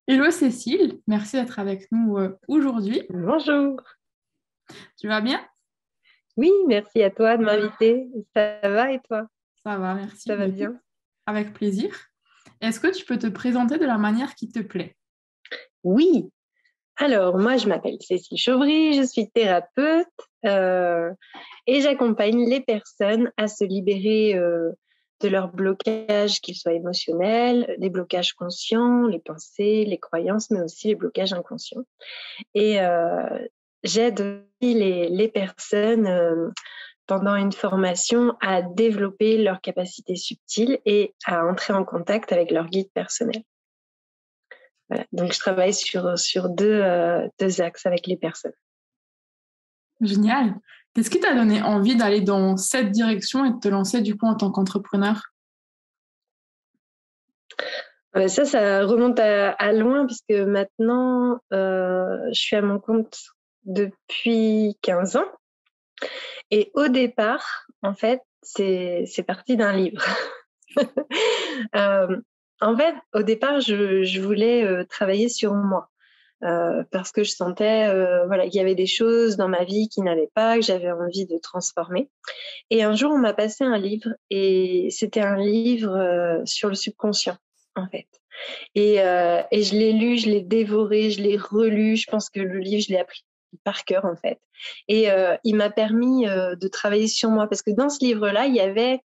Hello Cécile, merci d'être avec nous aujourd'hui. Bonjour. Tu vas bien? Oui, merci à toi de m'inviter. Ça va et toi? Ça va, merci. Ça Bah, va écoute, bien? avec plaisir. Est-ce que tu peux te présenter de la manière qui te plaît? Oui. Alors, moi, je m'appelle Cécile Chauvry, je suis thérapeute euh, et j'accompagne les personnes à se libérer de leurs blocages, qu'ils soient émotionnels, des blocages conscients, les pensées, les croyances, mais aussi les blocages inconscients. Et j'aide aussi les personnes pendant une formation à développer leurs capacités subtiles et à entrer en contact avec leur guide personnel. Voilà. Donc, je travaille sur deux axes avec les personnes. Génial. Qu'est-ce qui t'a donné envie d'aller dans cette direction et de te lancer du coup en tant qu'entrepreneur? Ça remonte à loin puisque maintenant, je suis à mon compte depuis 15 ans. Et au départ, en fait, c'est parti d'un livre. euh, En fait, au départ, je voulais travailler sur moi. Parce que je sentais voilà, qu'il y avait des choses dans ma vie qui n'allaient pas, que j'avais envie de transformer. Et un jour, on m'a passé un livre et c'était un livre sur le subconscient, en fait. Et je l'ai lu, je l'ai dévoré, je l'ai relu. Je pense que le livre, je l'ai appris par cœur, en fait. Et il m'a permis de travailler sur moi parce que dans ce livre-là, il y avait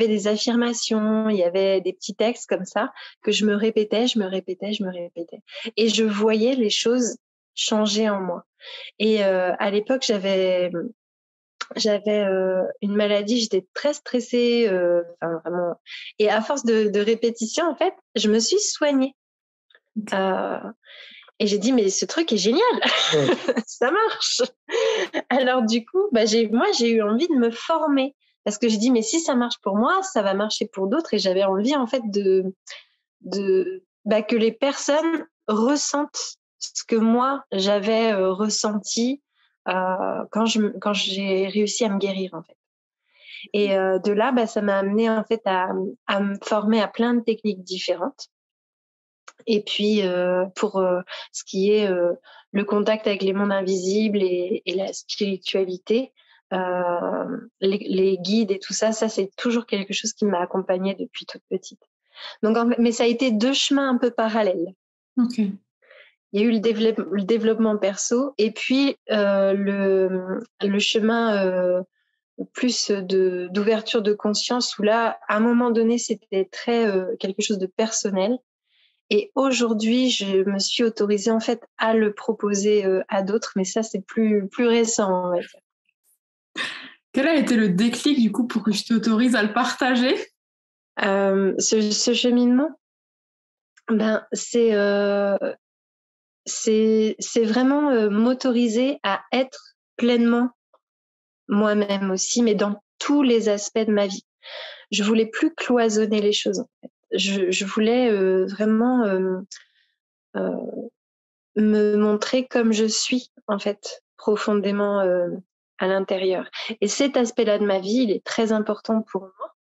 des affirmations, il y avait des petits textes comme ça que je me répétais, je me répétais, je me répétais. Et je voyais les choses changer en moi. Et à l'époque, j'avais une maladie, j'étais très stressée, enfin vraiment. Et à force de répétition, en fait, je me suis soignée. Euh, et j'ai dit, mais ce truc est génial, ça marche. Alors du coup, moi, j'ai eu envie de me former. Parce que j'ai dit, mais si ça marche pour moi, ça va marcher pour d'autres. Et j'avais envie, en fait, que les personnes ressentent ce que moi, j'avais ressenti quand j'ai réussi à me guérir, en fait. Et de là, ça m'a amené, en fait, à me former à plein de techniques différentes. Et puis, pour ce qui est le contact avec les mondes invisibles et la spiritualité, les guides et tout ça, c'est toujours quelque chose qui m'a accompagnée depuis toute petite. Donc, mais ça a été deux chemins un peu parallèles. Ok. Il y a eu le développement perso et puis le chemin plus d'ouverture de conscience où là, à un moment donné, c'était très quelque chose de personnel. Et aujourd'hui, je me suis autorisée en fait à le proposer à d'autres, mais ça, c'est plus récent, on va dire. Quel a été le déclic du coup pour que je t'autorise à le partager? Ce cheminement, ben, c'est vraiment m'autoriser à être pleinement moi-même aussi, mais dans tous les aspects de ma vie. Je voulais plus cloisonner les choses. En fait. Je voulais vraiment euh, me montrer comme je suis, en fait, profondément à l'intérieur. Et cet aspect-là de ma vie, il est très important pour moi.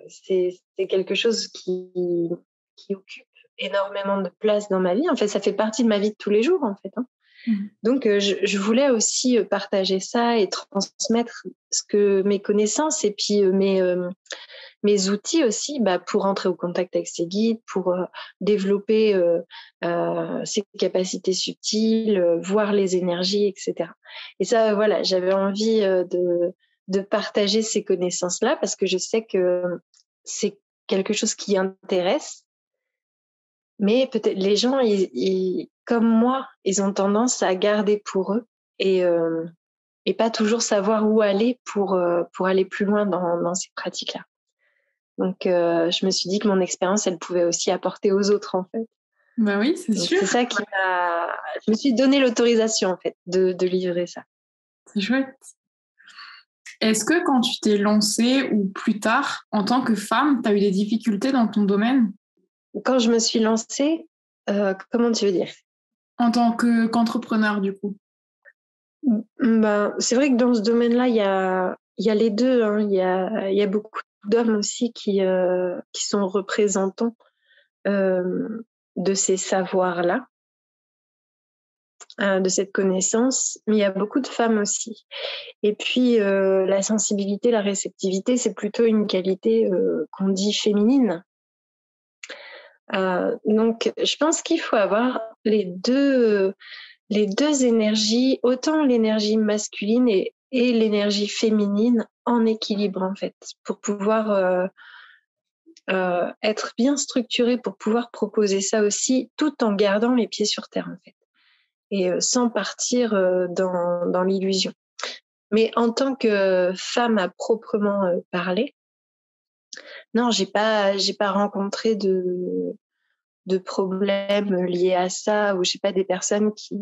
C'est quelque chose qui occupe énormément de place dans ma vie. En fait, ça fait partie de ma vie de tous les jours, en fait. Hein. Mhm. Donc, je voulais aussi partager ça et transmettre ce que mes connaissances et puis mes outils aussi pour entrer au contact avec ses guides, pour développer ses capacités subtiles, voir les énergies, etc. Et ça, voilà, j'avais envie de partager ces connaissances-là parce que je sais que c'est quelque chose qui intéresse, mais peut-être les gens, comme moi, ils ont tendance à garder pour eux et pas toujours savoir où aller pour aller plus loin dans ces pratiques-là. Donc, je me suis dit que mon expérience, elle pouvait aussi apporter aux autres, en fait. Bah oui, c'est Donc, sûr. c'est ça qui m'a... Je me suis donné l'autorisation, en fait, de livrer ça. C'est chouette. Est-ce que quand tu t'es lancée ou plus tard, en tant que femme, tu as eu des difficultés dans ton domaine? Quand je me suis lancée, comment tu veux dire? En tant qu'entrepreneur, du coup. C'est vrai que dans ce domaine-là, il y a les deux. Hein. Il y a beaucoup d'hommes aussi qui sont représentants de ces savoirs-là, de cette connaissance, mais il y a beaucoup de femmes aussi. Et puis, la sensibilité, la réceptivité, c'est plutôt une qualité qu'on dit féminine. Donc, je pense qu'il faut avoir les deux énergies, autant l'énergie masculine et l'énergie féminine en équilibre, en fait, pour pouvoir être bien structuré, pour pouvoir proposer ça aussi, tout en gardant les pieds sur terre, en fait, et sans partir dans l'illusion. Mais en tant que femme à proprement parler, non, j'ai pas rencontré de problèmes liés à ça, ou j'ai pas des personnes qui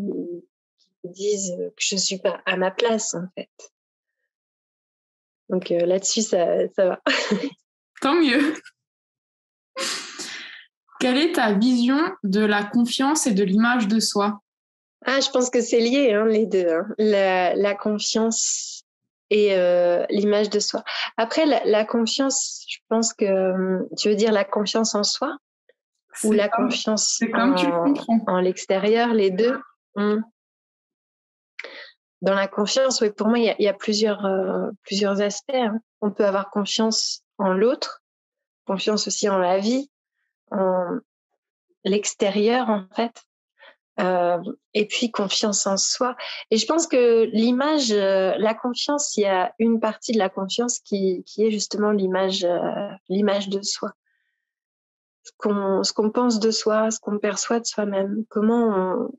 disent que je suis pas à ma place, en fait. Donc là-dessus, ça va. Tant mieux. Quelle est ta vision de la confiance et de l'image de soi? Ah, je pense que c'est lié, hein, les deux, hein. La confiance et l'image de soi. Après, la confiance, je pense que tu veux dire la confiance en soi ou la confiance comme tu le comprends. en l'extérieur, les deux. Dans la confiance, oui, pour moi, il y a plusieurs aspects, hein. On peut avoir confiance en l'autre, confiance aussi en la vie, en l'extérieur, en fait. Et puis confiance en soi. Et je pense que l'image, la confiance, il y a une partie de la confiance qui est justement l'image de soi. Ce qu'on pense de soi, ce qu'on perçoit de soi-même, comment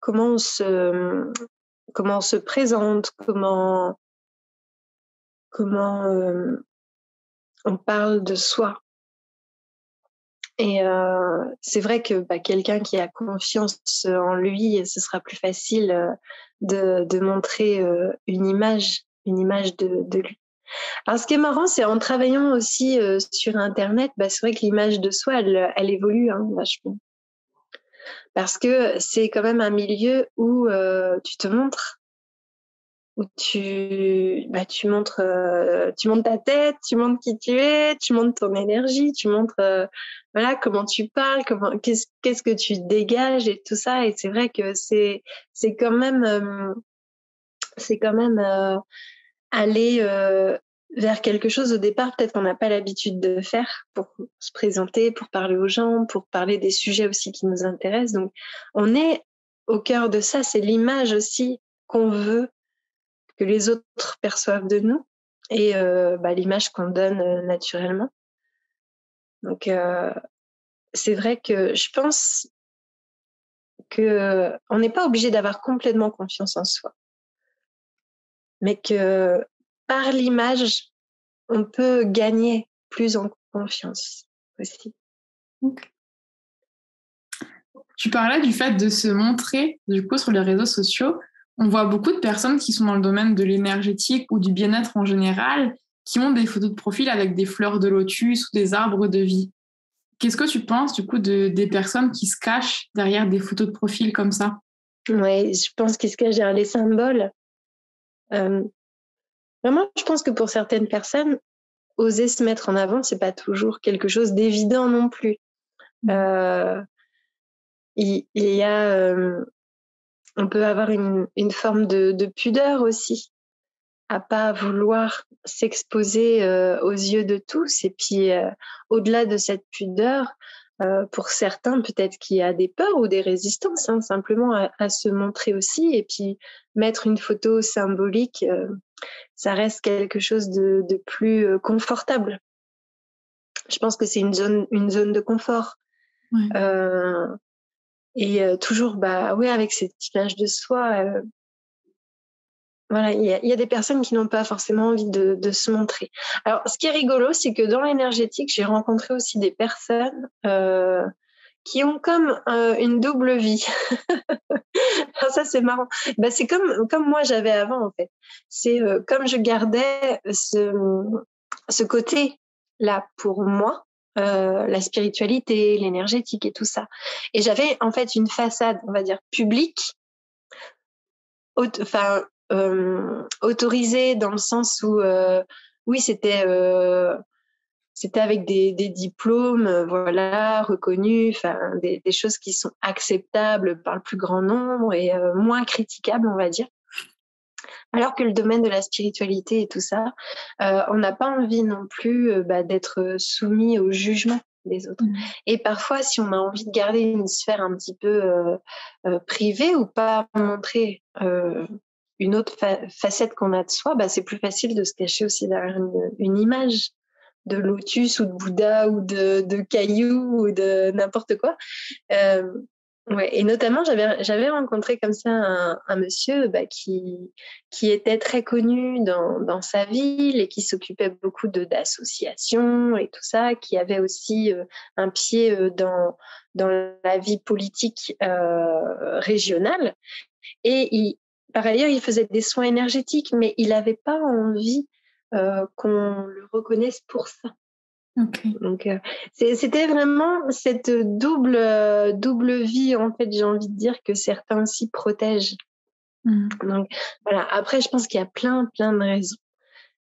on se présente, comment on parle de soi. Et c'est vrai que quelqu'un qui a confiance en lui, ce sera plus facile de montrer une image de lui. Alors, ce qui est marrant, c'est en travaillant aussi sur Internet, c'est vrai que l'image de soi, elle évolue, hein, vachement. Parce que c'est quand même un milieu où tu te montres, où tu montres ta tête, tu montres qui tu es, tu montres ton énergie, tu montres voilà comment tu parles, qu'est-ce que tu dégages et tout ça. Et c'est vrai que c'est quand même aller vers quelque chose au départ peut-être qu'on n'a pas l'habitude de faire pour se présenter, pour parler aux gens, pour parler des sujets aussi qui nous intéressent. Donc on est au cœur de ça, c'est l'image aussi qu'on veut que les autres perçoivent de nous et l'image qu'on donne naturellement. Donc c'est vrai que je pense que on n'est pas obligé d'avoir complètement confiance en soi, mais que par l'image, on peut gagner plus en confiance aussi. Tu parlais du fait de se montrer, du coup, sur les réseaux sociaux. On voit beaucoup de personnes qui sont dans le domaine de l'énergétique ou du bien-être en général, qui ont des photos de profil avec des fleurs de lotus ou des arbres de vie. Qu'est-ce que tu penses, du coup, des personnes qui se cachent derrière des photos de profil comme ça? Oui, je pense qu'ils se cachent derrière les symboles. Vraiment, je pense que pour certaines personnes, oser se mettre en avant, c'est pas toujours quelque chose d'évident non plus. Il y a, on peut avoir une forme de pudeur aussi, à pas vouloir s'exposer aux yeux de tous. Et puis, au-delà de cette pudeur, pour certains, peut-être qu'il y a des peurs ou des résistances, hein, simplement à se montrer aussi. Et puis, mettre une photo symbolique, ça reste quelque chose de plus confortable. Je pense que c'est une zone de confort. Ouais. Et toujours, avec cette image de soi, voilà, il y a des personnes qui n'ont pas forcément envie de se montrer. Alors, ce qui est rigolo, c'est que dans l'énergétique, j'ai rencontré aussi des personnes qui ont comme une double vie. Alors ça, c'est marrant. C'est comme moi j'avais avant, en fait. C'est comme je gardais ce côté-là pour moi, la spiritualité, l'énergétique et tout ça. Et j'avais en fait une façade, on va dire, publique, autorisée dans le sens où, oui, c'était c'était avec des diplômes, voilà, reconnus, enfin, des choses qui sont acceptables par le plus grand nombre et moins critiquables, on va dire. Alors que le domaine de la spiritualité et tout ça, on n'a pas envie non plus d'être soumis au jugement des autres. Et parfois, si on a envie de garder une sphère un petit peu privée ou pas montrer une autre facette qu'on a de soi, c'est plus facile de se cacher aussi derrière une image de lotus ou de Bouddha ou de cailloux ou de n'importe quoi. Ouais, et notamment, j'avais rencontré comme ça un monsieur qui était très connu dans sa ville et qui s'occupait beaucoup d'associations et tout ça, qui avait aussi un pied dans la vie politique régionale. Et par ailleurs, il faisait des soins énergétiques, mais il n'avait pas envie qu'on le reconnaisse pour ça. Okay. Donc, c'était vraiment cette double vie, en fait, j'ai envie de dire, que certains aussi protègent. Donc, voilà. Après, je pense qu'il y a plein de raisons.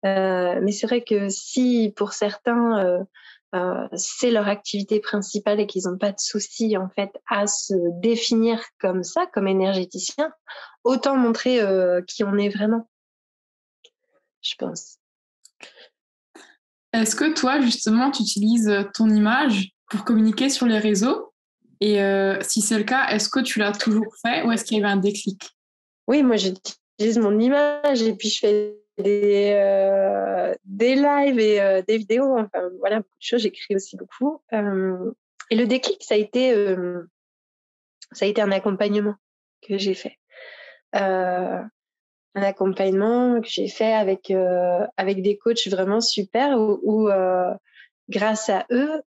Mais c'est vrai que si, pour certains, c'est leur activité principale et qu'ils n'ont pas de souci, en fait, à se définir comme ça, comme énergéticien, autant montrer qui on est vraiment, je pense. Est-ce que toi, justement, tu utilises ton image pour communiquer sur les réseaux? Et si c'est le cas, est-ce que tu l'as toujours fait ou est-ce qu'il y avait un déclic? Oui, moi, j'utilise mon image et puis je fais des lives et des vidéos. Enfin, voilà, beaucoup de choses. J'écris aussi beaucoup. Et le déclic, ça a été un accompagnement que j'ai fait. Un accompagnement que j'ai fait avec des coachs vraiment super où grâce à eux,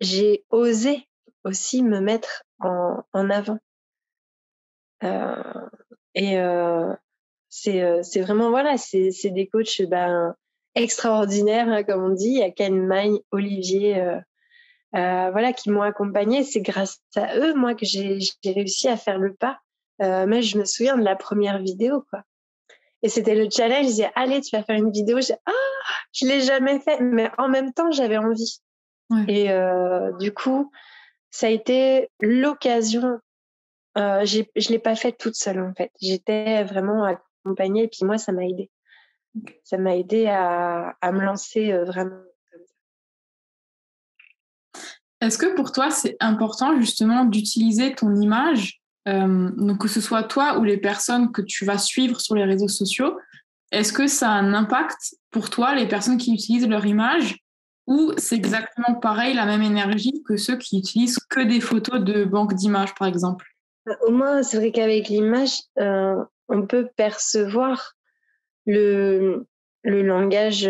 j'ai osé aussi me mettre en avant. C'est vraiment, voilà, c'est des coachs extraordinaires, hein, comme on dit. Il y a Ken Magne, Olivier, voilà, qui m'ont accompagnée. C'est grâce à eux, moi, que j'ai réussi à faire le pas. Mais je me souviens de la première vidéo, quoi. Et c'était le challenge. Je disais, allez, tu vas faire une vidéo. Je l'ai jamais fait, mais en même temps, j'avais envie. Ouais. Et du coup, ça a été l'occasion. Je l'ai pas fait toute seule, en fait. J'étais vraiment accompagnée et puis moi, ça m'a aidée. Okay. Ça m'a aidée à me lancer vraiment comme ça. Est-ce que pour toi, c'est important justement d'utiliser ton image, donc que ce soit toi ou les personnes que tu vas suivre sur les réseaux sociaux, est-ce que ça a un impact pour toi, les personnes qui utilisent leur image, ou c'est exactement pareil, la même énergie que ceux qui utilisent que des photos de banque d'images, par exemple? Au moins, c'est vrai qu'avec l'image, on peut percevoir le langage,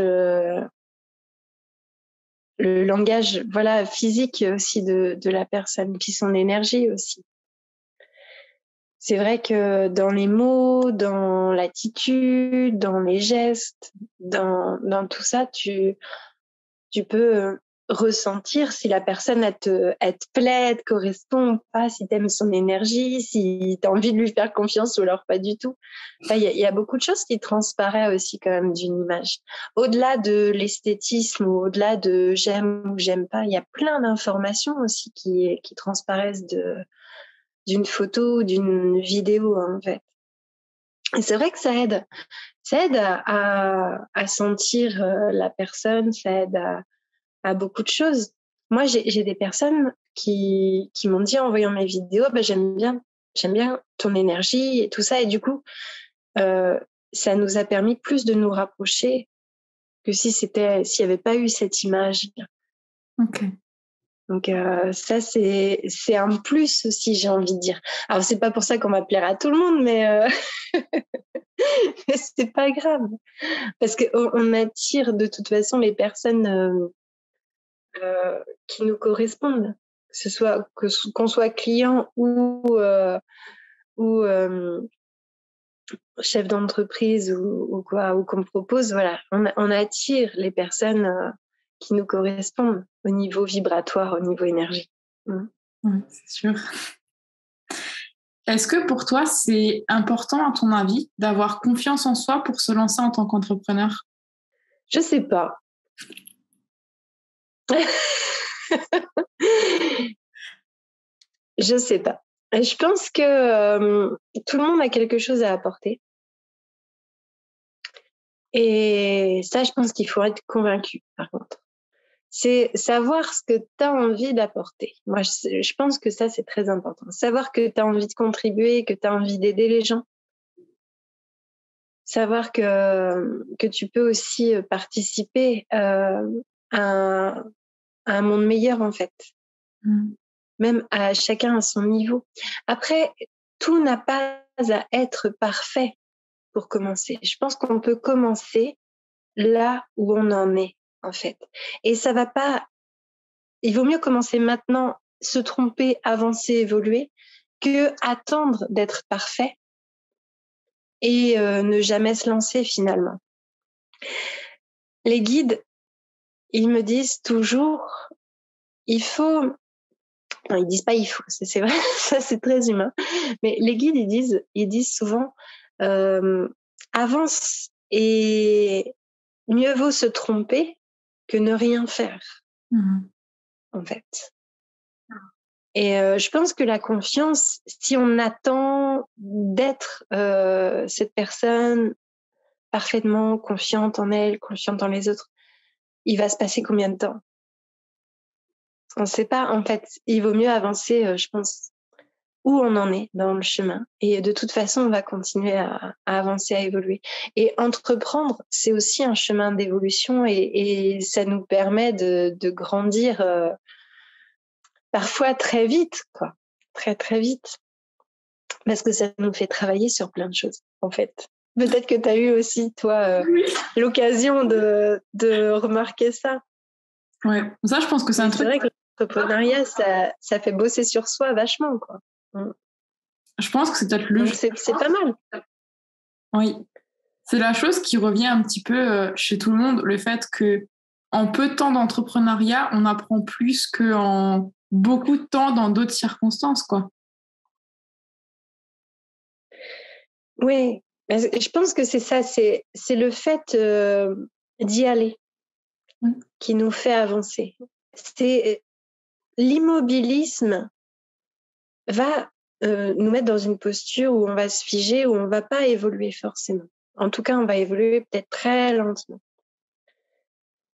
voilà, physique aussi de la personne, puis son énergie aussi. C'est vrai que dans les mots, dans l'attitude, dans les gestes, dans tout ça, tu peux ressentir si la personne elle te plaît, te correspond ou pas, si t'aimes son énergie, si t'as envie de lui faire confiance ou alors pas du tout. Enfin, il y a beaucoup de choses qui transparaissent aussi quand même d'une image. Au-delà de l'esthétisme ou au-delà de j'aime ou j'aime pas, il y a plein d'informations aussi qui transparaissent d'une photo ou d'une vidéo, en fait. Et c'est vrai que ça aide. Ça aide à sentir la personne, ça aide à beaucoup de choses. Moi, j'ai des personnes qui m'ont dit en voyant mes vidéos, j'aime bien ton énergie et tout ça. Et du coup, ça nous a permis plus de nous rapprocher que s'il n'y avait pas eu cette image. Ok. Donc ça, c'est un plus aussi, j'ai envie de dire. Alors, c'est pas pour ça qu'on va plaire à tout le monde, mais mais c'est pas grave. Parce qu'on attire de toute façon les personnes qui nous correspondent, qu'on soit client ou chef d'entreprise ou quoi, ou qu'on propose, voilà, on attire les personnes qui nous correspondent au niveau vibratoire, au niveau énergie. Oui, c'est sûr. Est-ce que pour toi, c'est important, à ton avis, d'avoir confiance en soi pour se lancer en tant qu'entrepreneur? Je sais pas. Je sais pas. Je pense que tout le monde a quelque chose à apporter. Et ça, je pense qu'il faut être convaincu, par contre. C'est savoir ce que tu as envie d'apporter. Moi, je pense que ça, c'est très important. Savoir que tu as envie de contribuer, que tu as envie d'aider les gens. Savoir que tu peux aussi participer à un monde meilleur, en fait. Même à chacun à son niveau. Après, tout n'a pas à être parfait pour commencer. Je pense qu'on peut commencer là où on en est, en fait. Et ça va pas... Il vaut mieux commencer maintenant, se tromper, avancer, évoluer, que attendre d'être parfait et ne jamais se lancer finalement. Les guides, ils me disent toujours, il faut... Non, ils disent pas il faut, c'est vrai, ça c'est très humain. Mais les guides, ils disent souvent, avance et mieux vaut se tromper que ne rien faire, en fait. Et je pense que la confiance, si on attend d'être cette personne parfaitement confiante en elle, confiante en les autres, il va se passer combien de temps? On ne sait pas. En fait, il vaut mieux avancer, je pense, où on en est dans le chemin. Et de toute façon, on va continuer à avancer, à évoluer. Et entreprendre, c'est aussi un chemin d'évolution et ça nous permet de grandir parfois très vite, quoi. Très, très vite. Parce que ça nous fait travailler sur plein de choses, en fait. Peut-être que tu as eu aussi, toi, l'occasion de remarquer ça. Ouais, ça, je pense que c'est un truc. C'est vrai que l'entrepreneuriat, ça fait bosser sur soi vachement, quoi. Je pense que c'est peut-être le. Donc, c'est pas mal. Oui. C'est la chose qui revient un petit peu chez tout le monde, le fait que en peu de temps d'entrepreneuriat, on apprend plus qu'en beaucoup de temps dans d'autres circonstances, quoi. Oui, je pense que c'est ça, c'est le fait d'y aller qui nous fait avancer. C'est l'immobilisme va nous mettre dans une posture où on va se figer, où on va pas évoluer forcément. En tout cas, on va évoluer peut-être très lentement.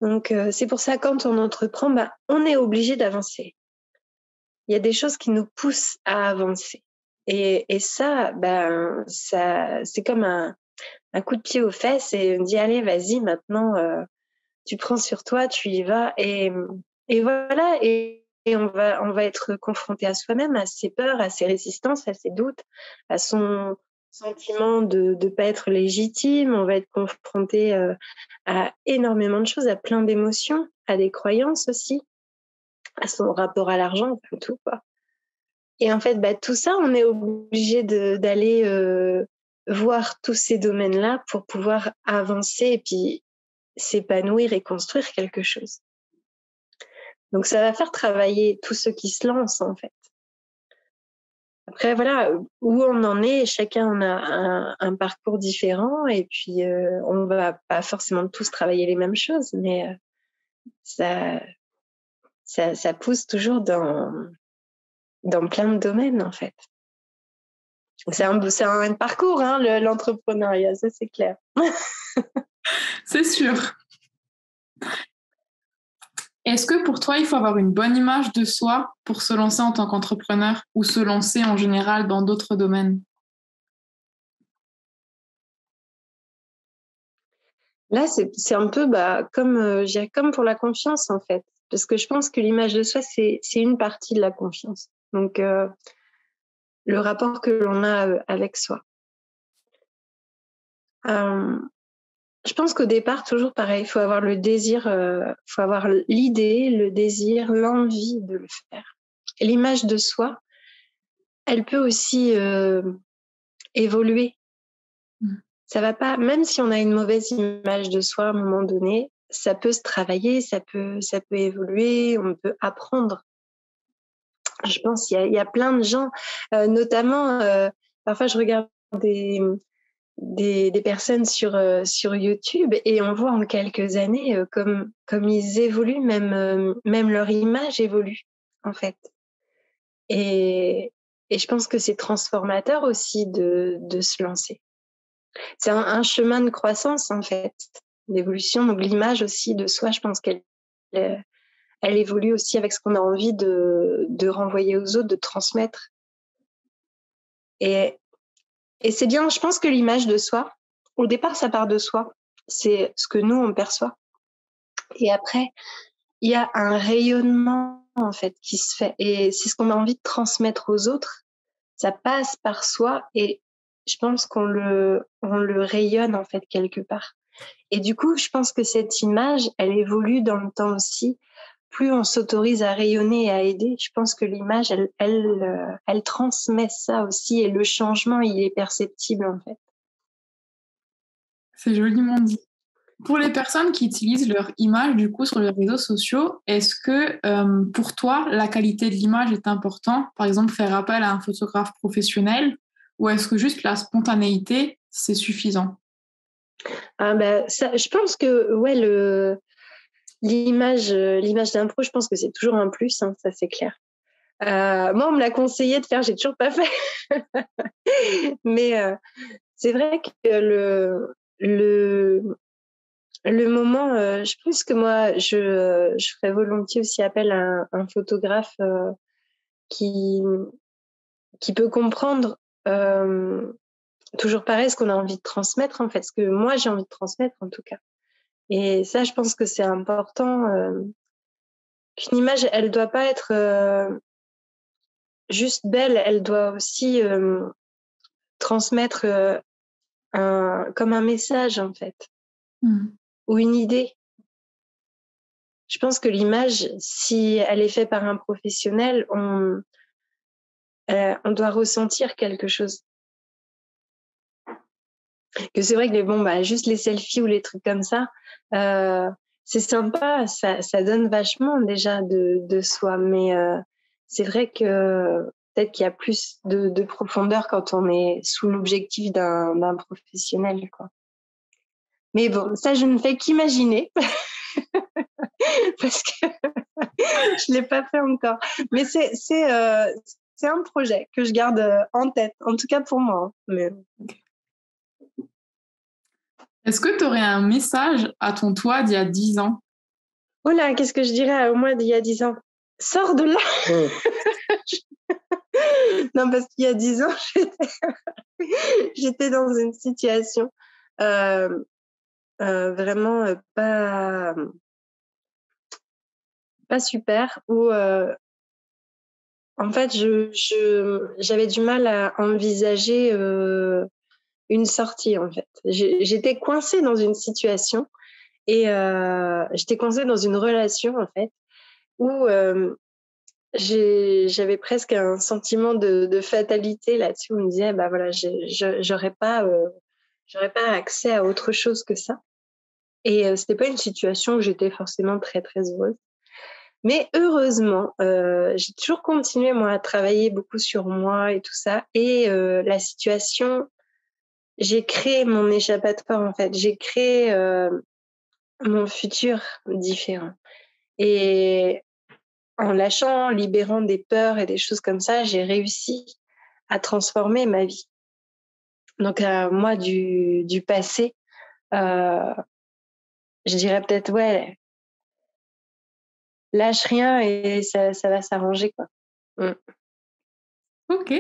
Donc, c'est pour ça, quand on entreprend, on est obligé d'avancer. Il y a des choses qui nous poussent à avancer. Et ça, ça, c'est comme un coup de pied aux fesses et on dit, allez, vas-y, maintenant, tu prends sur toi, tu y vas. Et voilà, et on va être confronté à soi-même, à ses peurs, à ses résistances, à ses doutes, à son sentiment de ne pas être légitime. On va être confronté à énormément de choses, à plein d'émotions, à des croyances aussi, à son rapport à l'argent, enfin, tout, quoi. Et en fait, tout ça, on est obligé d'aller voir tous ces domaines-là pour pouvoir avancer et puis s'épanouir et construire quelque chose. Donc, ça va faire travailler tous ceux qui se lancent, en fait. Après, voilà, où on en est, chacun a un parcours différent et puis on va pas forcément tous travailler les mêmes choses, mais ça pousse toujours dans plein de domaines, en fait. C'est un parcours, hein, l'entrepreneuriat, ça c'est clair. C'est sûr. Est-ce que pour toi, il faut avoir une bonne image de soi pour se lancer en tant qu'entrepreneur ou se lancer en général dans d'autres domaines? Là, c'est un peu comme pour la confiance, en fait. Parce que je pense que l'image de soi, c'est une partie de la confiance. Donc, le rapport que l'on a avec soi. Je pense qu'au départ, toujours pareil, il faut avoir le désir, faut avoir l'idée, le désir, l'envie de le faire. Et l'image de soi, elle peut aussi évoluer. Ça va pas, même si on a une mauvaise image de soi à un moment donné, ça peut se travailler, ça peut évoluer, on peut apprendre. Je pense qu'il y a plein de gens, notamment, parfois je regarde des personnes sur YouTube et on voit en quelques années comme ils évoluent, même leur image évolue en fait. Et je pense que c'est transformateur aussi de se lancer. C'est un chemin de croissance en fait, d'évolution. Donc l'image aussi de soi, je pense qu'elle évolue aussi avec ce qu'on a envie de renvoyer aux autres, de transmettre. Et c'est bien, je pense que l'image de soi, au départ, ça part de soi. C'est ce que nous, on perçoit. Et après, il y a un rayonnement, en fait, qui se fait. Et c'est ce qu'on a envie de transmettre aux autres. Ça passe par soi et je pense qu'on le rayonne, en fait, quelque part. Et du coup, je pense que cette image, elle évolue dans le temps aussi. Plus on s'autorise à rayonner et à aider, je pense que l'image, elle transmet ça aussi et le changement, il est perceptible, en fait. C'est joliment dit. Pour les personnes qui utilisent leur image du coup sur les réseaux sociaux, est-ce que pour toi la qualité de l'image est importante? Par exemple, faire appel à un photographe professionnel, ou est-ce que juste la spontanéité c'est suffisant? Ça, je pense que ouais, l'image d'un pro, je pense que c'est toujours un plus, hein, ça c'est clair. Moi, on me l'a conseillé de faire, j'ai toujours pas fait. Mais c'est vrai que le moment, je pense que moi, je ferais volontiers aussi appel à un photographe qui peut comprendre toujours pareil ce qu'on a envie de transmettre, en fait, ce que moi j'ai envie de transmettre en tout cas. Et ça, je pense que c'est important. Qu'une image, elle doit pas être juste belle, elle doit aussi transmettre comme un message, en fait, ou une idée. Je pense que l'image, si elle est faite par un professionnel, on doit ressentir quelque chose. Que c'est vrai que juste les selfies ou les trucs comme ça, c'est sympa, ça donne vachement déjà de soi, mais c'est vrai que peut-être qu'il y a plus de profondeur quand on est sous l'objectif d'un professionnel, quoi. Mais bon, ça, je ne fais qu'imaginer parce que je l'ai pas fait encore. Mais c'est un projet que je garde en tête, en tout cas pour moi. Hein. Mais... Est-ce que tu aurais un message à ton toi d'il y a 10 ans? Oh là, qu'est-ce que je dirais au moins d'il y a 10 ans? Sors de là! Non, parce qu'il y a 10 ans, j'étais dans une situation vraiment pas super où en fait j'avais du mal à envisager une sortie en fait. J'étais coincée dans une situation et j'étais coincée dans une relation en fait où j'avais presque un sentiment de fatalité là-dessus où on me disait bah voilà j'aurais pas accès à autre chose que ça et c'était pas une situation où j'étais forcément très très heureuse mais heureusement j'ai toujours continué moi à travailler beaucoup sur moi et tout ça et la situation j'ai créé mon échappatoire en fait j'ai créé mon futur différent et en lâchant, en libérant des peurs et des choses comme ça, j'ai réussi à transformer ma vie. Donc, moi, du passé, je dirais peut-être, ouais, lâche rien et ça va s'arranger, quoi. Ok.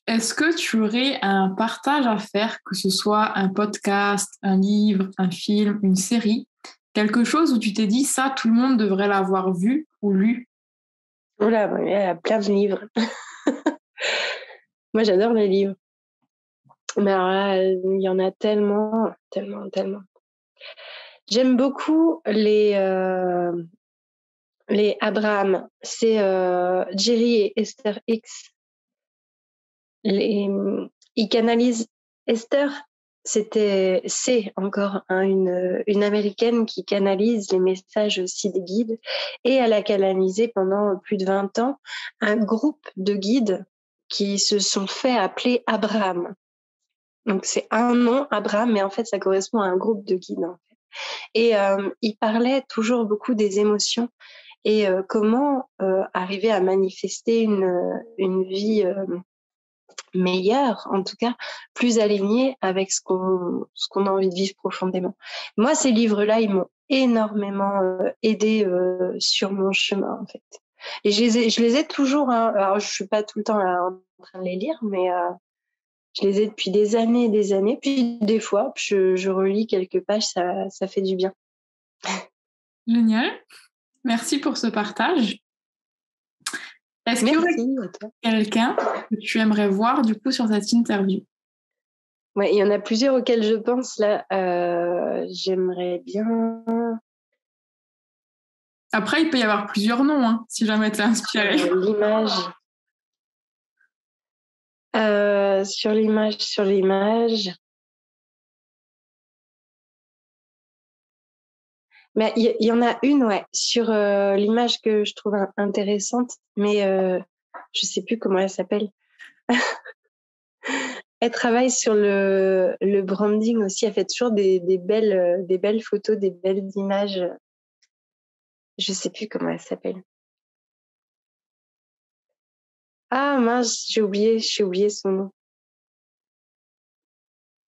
Est-ce que tu aurais un partage à faire, que ce soit un podcast, un livre, un film, une série, quelque chose où tu t'es dit ça, tout le monde devrait l'avoir vu ou lu? Oula, il y a plein de livres. Moi, j'adore les livres. Mais alors là, il y en a tellement, tellement, tellement. J'aime beaucoup les Abraham. C'est Jerry et Esther X. Ils canalisent Esther. C'est encore une américaine qui canalise les messages aussi des guides et elle a canalisé pendant plus de 20 ans un groupe de guides qui se sont fait appeler Abraham. Donc c'est un nom, Abraham, mais en fait ça correspond à un groupe de guides. En fait. Et il parlait toujours beaucoup des émotions et comment arriver à manifester une vie meilleure, en tout cas plus alignée avec ce qu'on a envie de vivre profondément. Moi, ces livres-là, ils m'ont énormément aidé sur mon chemin, en fait. Et je les ai toujours. Hein. Alors, je suis pas tout le temps là, en train de les lire, mais je les ai depuis des années et des années. Puis des fois, je relis quelques pages, ça fait du bien. Génial. Merci pour ce partage. Est-ce qu'il y aurait quelqu'un que tu aimerais voir du coup sur cette interview? Ouais, il y en a plusieurs auxquels je pense là. J'aimerais bien. Après, il peut y avoir plusieurs noms, hein, si jamais tu es inspiré. L'image. Sur l'image. Mais il y en a une, ouais, sur l'image que je trouve intéressante, mais je sais plus comment elle s'appelle. Elle travaille sur le branding aussi. Elle fait toujours des belles photos, des belles images. Je sais plus comment elle s'appelle. Ah mince, j'ai oublié son nom.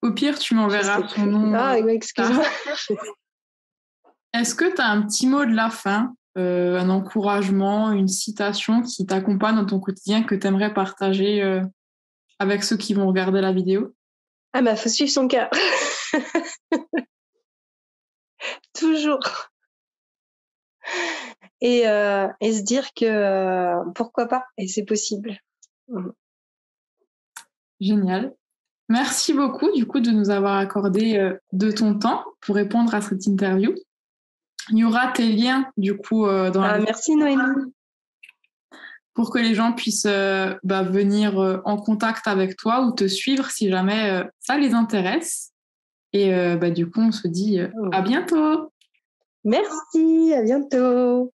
Au pire, tu m'enverras son nom. Ah, excuse-moi. Est-ce que tu as un petit mot de la fin, un encouragement, une citation qui t'accompagne dans ton quotidien que tu aimerais partager avec ceux qui vont regarder la vidéo? Ah bah, faut suivre son cœur. Toujours. Et se dire que pourquoi pas, et c'est possible. Génial. Merci beaucoup du coup de nous avoir accordé de ton temps pour répondre à cette interview. Il y aura tes liens du coup dans la merci Noémie. Pour que les gens puissent venir en contact avec toi ou te suivre si jamais ça les intéresse. Et du coup, on se dit à bientôt. Merci, à bientôt.